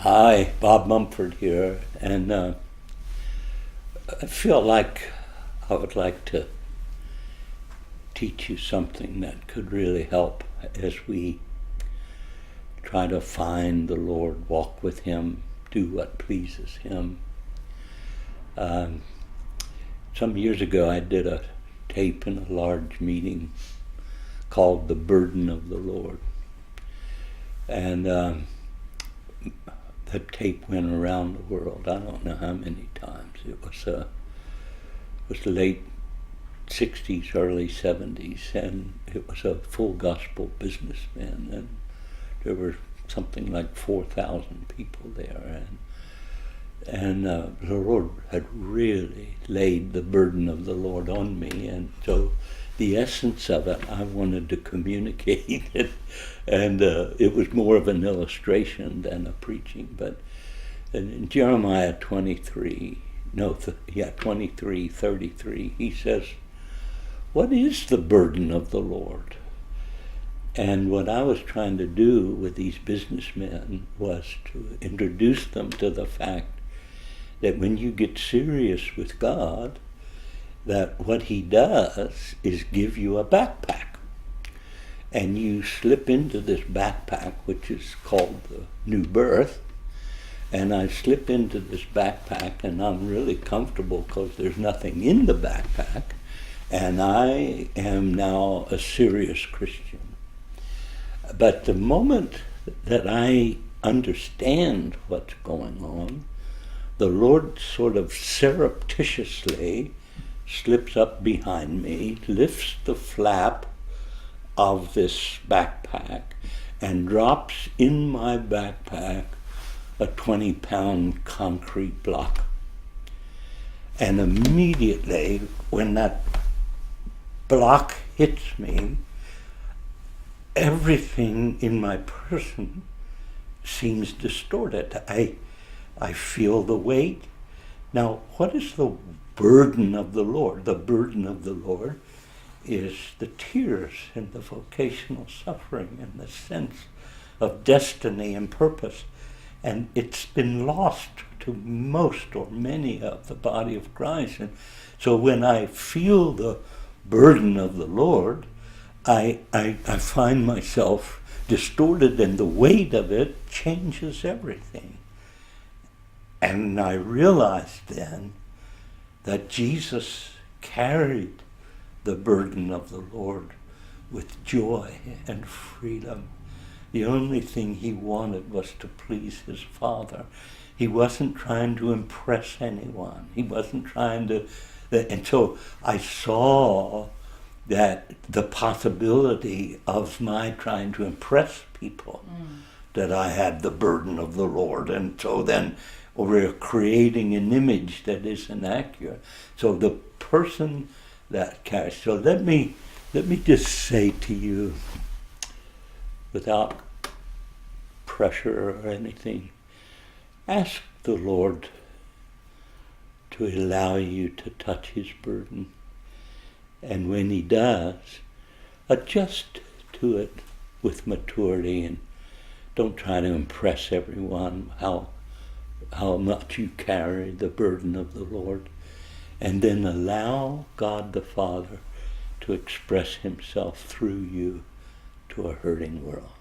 Hi, Bob Mumford here, and I feel like I would like to teach you something that could really help as we try to find the Lord, walk with Him, do what pleases Him. Some years ago I did a tape in a large meeting called The Burden of the Lord, and the tape went around the world. I don't know how many times. It was late 60s, early 70s, and it was a full gospel businessman, and there were something like 4,000 people there, and the Lord had really laid the burden of the Lord on me, and so the essence of it I wanted to communicate it, and it was more of an illustration than a preaching. But in Jeremiah 23:33, he says, "What is the burden of the Lord?" And what I was trying to do with these businessmen was to introduce them to the fact that when you get serious with God, that what He does is give you a backpack. And you slip into this backpack, which is called the new birth. And I slip into this backpack, and I'm really comfortable because there's nothing in the backpack. And I am now a serious Christian. But the moment that I understand what's going on, the Lord sort of surreptitiously slips up behind me, lifts the flap of this backpack, and drops in my backpack a 20-pound concrete block. And immediately, when that block hits me, everything in my person seems distorted. I feel the weight. Now, what is the burden of the Lord? The burden of the Lord is the tears and the vocational suffering and the sense of destiny and purpose. And it's been lost to most or many of the body of Christ. And so when I feel the burden of the Lord, I find myself distorted, and the weight of it changes everything. And I realized then that Jesus carried the burden of the Lord with joy and freedom. The only thing He wanted was to please His Father. He wasn't trying to impress anyone. He wasn't trying to... And so I saw that the possibility of my trying to impress people, that I had the burden of the Lord. And so then we're creating an image that is inaccurate. So the person that carries... So let me just say to you, without pressure or anything, ask the Lord to allow you to touch His burden. And when He does, adjust to it with maturity, and don't try to impress everyone how much you carry the burden of the Lord. And then allow God the Father to express Himself through you to a hurting world.